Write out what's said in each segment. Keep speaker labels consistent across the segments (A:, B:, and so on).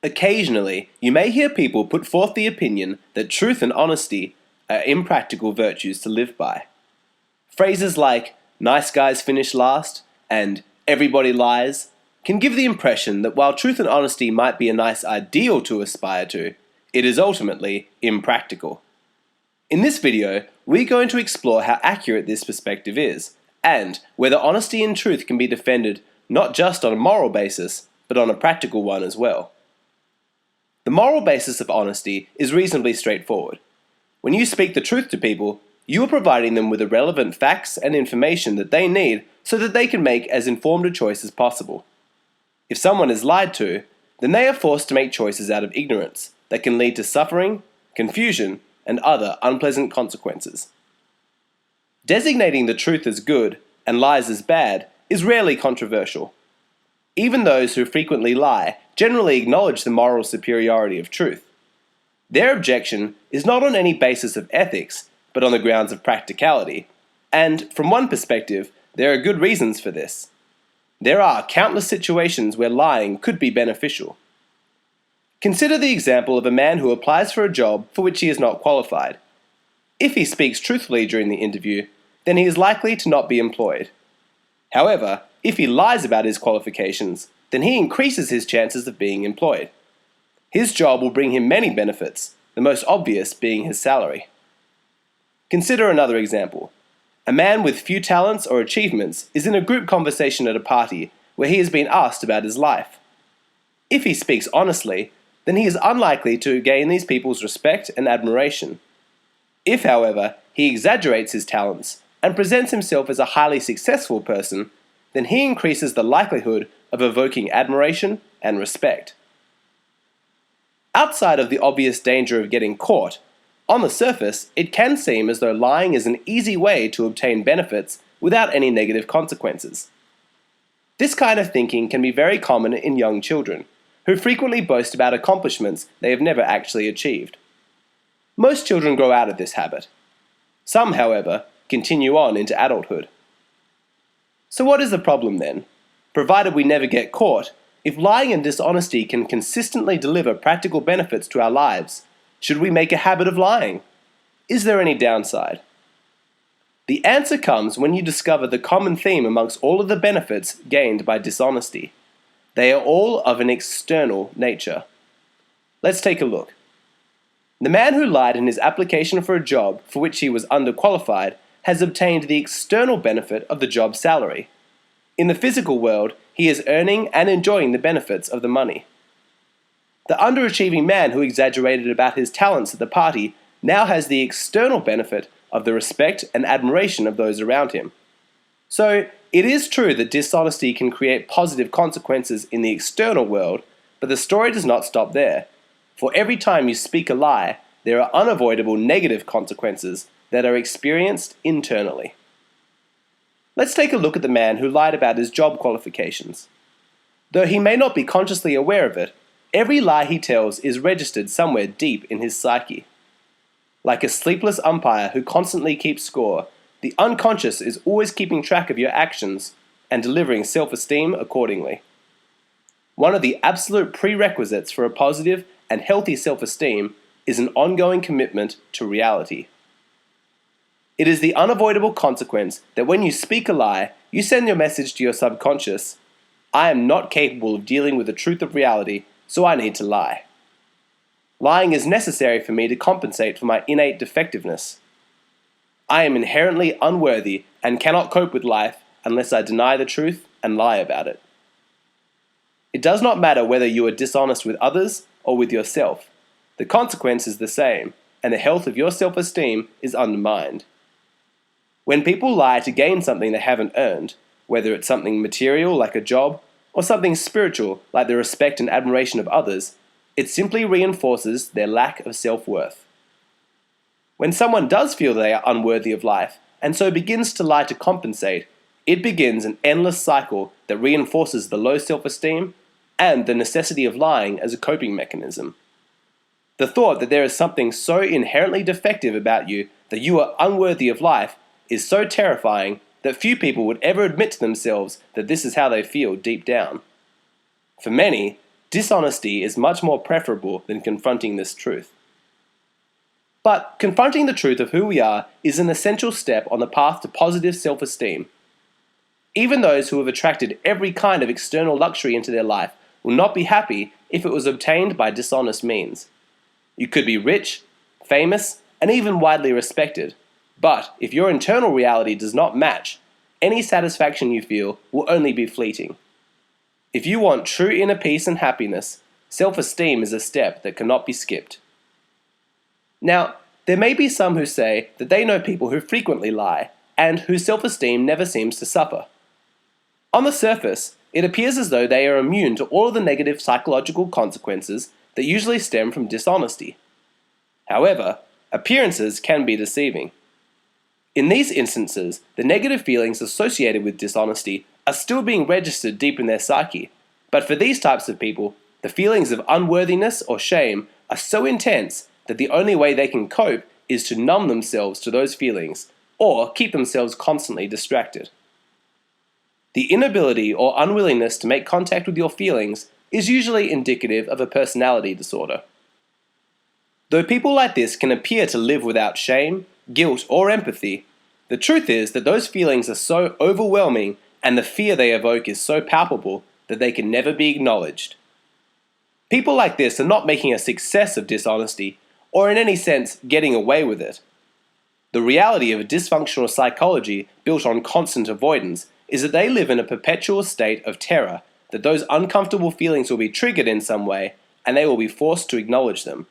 A: Occasionally, you may hear people put forth the opinion that truth and honesty are impractical virtues to live by. Phrases like, nice guys finish last, and everybody lies, can give the impression that while truth and honesty might be a nice ideal to aspire to, it is ultimately impractical. In this video, we're going to explore how accurate this perspective is, and whether honesty and truth can be defended not just on a moral basis, but on a practical one as well. The moral basis of honesty is reasonably straightforward. When you speak the truth to people, you are providing them with the relevant facts and information that they need so that they can make as informed a choice as possible. If someone is lied to, then they are forced to make choices out of ignorance that can lead to suffering, confusion, and other unpleasant consequences. Designating the truth as good and lies as bad is rarely controversial. Even those who frequently lie generally acknowledge the moral superiority of truth. Their objection is not on any basis of ethics, but on the grounds of practicality, and from one perspective, there are good reasons for this. There are countless situations where lying could be beneficial. Consider the example of a man who applies for a job for which he is not qualified. If he speaks truthfully during the interview, then he is likely to not be employed. However, if he lies about his qualifications, then he increases his chances of being employed. His job will bring him many benefits, the most obvious being his salary. Consider another example. A man with few talents or achievements is in a group conversation at a party where he has been asked about his life. If he speaks honestly, then he is unlikely to gain these people's respect and admiration. If, however, he exaggerates his talents and presents himself as a highly successful person, then he increases the likelihood of evoking admiration and respect. Outside of the obvious danger of getting caught, on the surface, it can seem as though lying is an easy way to obtain benefits without any negative consequences. This kind of thinking can be very common in young children, who frequently boast about accomplishments they have never actually achieved. Most children grow out of this habit. Some, however, continue on into adulthood. So what is the problem then? Provided we never get caught, if lying and dishonesty can consistently deliver practical benefits to our lives, should we make a habit of lying? Is there any downside? The answer comes when you discover the common theme amongst all of the benefits gained by dishonesty. They are all of an external nature. Let's take a look. The man who lied in his application for a job for which he was underqualified has obtained the external benefit of the job salary. In the physical world, he is earning and enjoying the benefits of the money. The underachieving man who exaggerated about his talents at the party now has the external benefit of the respect and admiration of those around him. So, it is true that dishonesty can create positive consequences in the external world, but the story does not stop there. For every time you speak a lie, there are unavoidable negative consequences that are experienced internally. Let's take a look at the man who lied about his job qualifications. Though he may not be consciously aware of it, every lie he tells is registered somewhere deep in his psyche. Like a sleepless umpire who constantly keeps score, the unconscious is always keeping track of your actions and delivering self-esteem accordingly. One of the absolute prerequisites for a positive and healthy self-esteem is an ongoing commitment to reality. It is the unavoidable consequence that when you speak a lie, you send your message to your subconscious, I am not capable of dealing with the truth of reality, so I need to lie. Lying is necessary for me to compensate for my innate defectiveness. I am inherently unworthy and cannot cope with life unless I deny the truth and lie about it. It does not matter whether you are dishonest with others or with yourself. The consequence is the same, and the health of your self-esteem is undermined. When people lie to gain something they haven't earned, whether it's something material like a job, or something spiritual like the respect and admiration of others, it simply reinforces their lack of self-worth. When someone does feel they are unworthy of life, and so begins to lie to compensate, it begins an endless cycle that reinforces the low self-esteem and the necessity of lying as a coping mechanism. The thought that there is something so inherently defective about you that you are unworthy of life is so terrifying that few people would ever admit to themselves that this is how they feel deep down. For many, dishonesty is much more preferable than confronting this truth. But confronting the truth of who we are is an essential step on the path to positive self-esteem. Even those who have attracted every kind of external luxury into their life will not be happy if it was obtained by dishonest means. You could be rich, famous, and even widely respected, but if your internal reality does not match, any satisfaction you feel will only be fleeting. If you want true inner peace and happiness, self-esteem is a step that cannot be skipped. Now, there may be some who say that they know people who frequently lie and whose self-esteem never seems to suffer. On the surface, it appears as though they are immune to all of the negative psychological consequences that usually stem from dishonesty. However, appearances can be deceiving. In these instances, the negative feelings associated with dishonesty are still being registered deep in their psyche, but for these types of people, the feelings of unworthiness or shame are so intense that the only way they can cope is to numb themselves to those feelings or keep themselves constantly distracted. The inability or unwillingness to make contact with your feelings is usually indicative of a personality disorder. Though people like this can appear to live without shame, guilt, or empathy, the truth is that those feelings are so overwhelming and the fear they evoke is so palpable that they can never be acknowledged. People like this are not making a success of dishonesty or in any sense getting away with it. The reality of a dysfunctional psychology built on constant avoidance is that they live in a perpetual state of terror that those uncomfortable feelings will be triggered in some way and they will be forced to acknowledge them.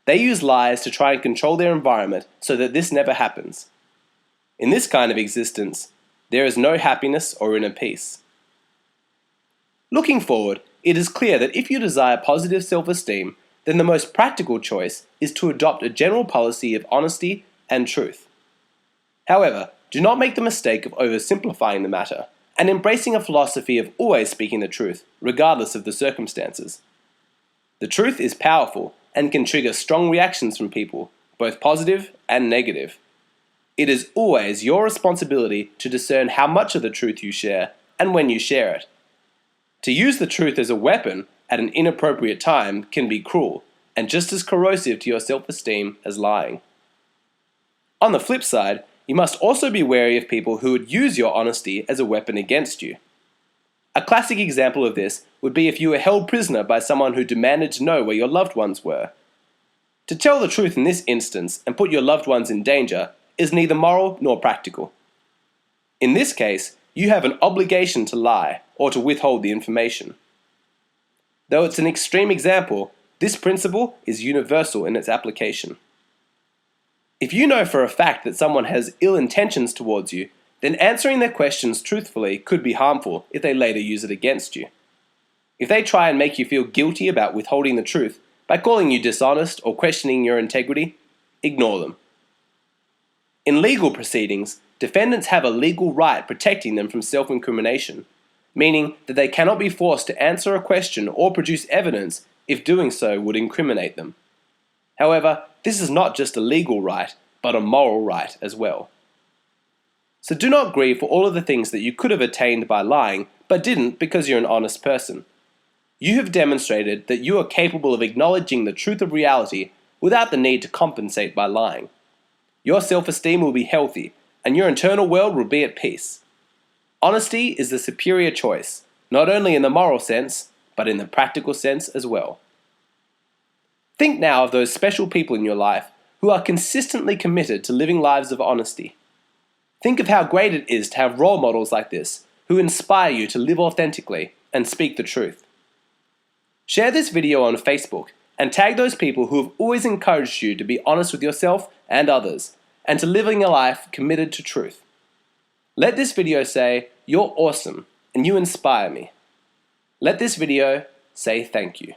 A: They use lies to try and control their environment so that this never happens. In this kind of existence, there is no happiness or inner peace. Looking forward, it is clear that if you desire positive self-esteem, then the most practical choice is to adopt a general policy of honesty and truth. However, do not make the mistake of oversimplifying the matter and embracing a philosophy of always speaking the truth, regardless of the circumstances. The truth is powerful and can trigger strong reactions from people, both positive and negative. It is always your responsibility to discern how much of the truth you share and when you share it. To use the truth as a weapon at an inappropriate time can be cruel and just as corrosive to your self-esteem as lying. On the flip side, you must also be wary of people who would use your honesty as a weapon against you. A classic example of this would be if you were held prisoner by someone who demanded to know where your loved ones were. To tell the truth in this instance and put your loved ones in danger is neither moral nor practical. In this case, you have an obligation to lie or to withhold the information. Though it's an extreme example, this principle is universal in its application. If you know for a fact that someone has ill intentions towards you, then answering their questions truthfully could be harmful if they later use it against you. If they try and make you feel guilty about withholding the truth by calling you dishonest or questioning your integrity, ignore them. In legal proceedings, defendants have a legal right protecting them from self-incrimination, meaning that they cannot be forced to answer a question or produce evidence if doing so would incriminate them. However, this is not just a legal right, but a moral right as well. So do not grieve for all of the things that you could have attained by lying, but didn't because you're an honest person. You have demonstrated that you are capable of acknowledging the truth of reality without the need to compensate by lying. Your self-esteem will be healthy, and your internal world will be at peace. Honesty is the superior choice, not only in the moral sense, but in the practical sense as well. Think now of those special people in your life who are consistently committed to living lives of honesty. Think of how great it is to have role models like this who inspire you to live authentically and speak the truth. Share this video on Facebook and tag those people who have always encouraged you to be honest with yourself and others, and to living a life committed to truth. Let this video say, "You're awesome and you inspire me." Let this video say thank you.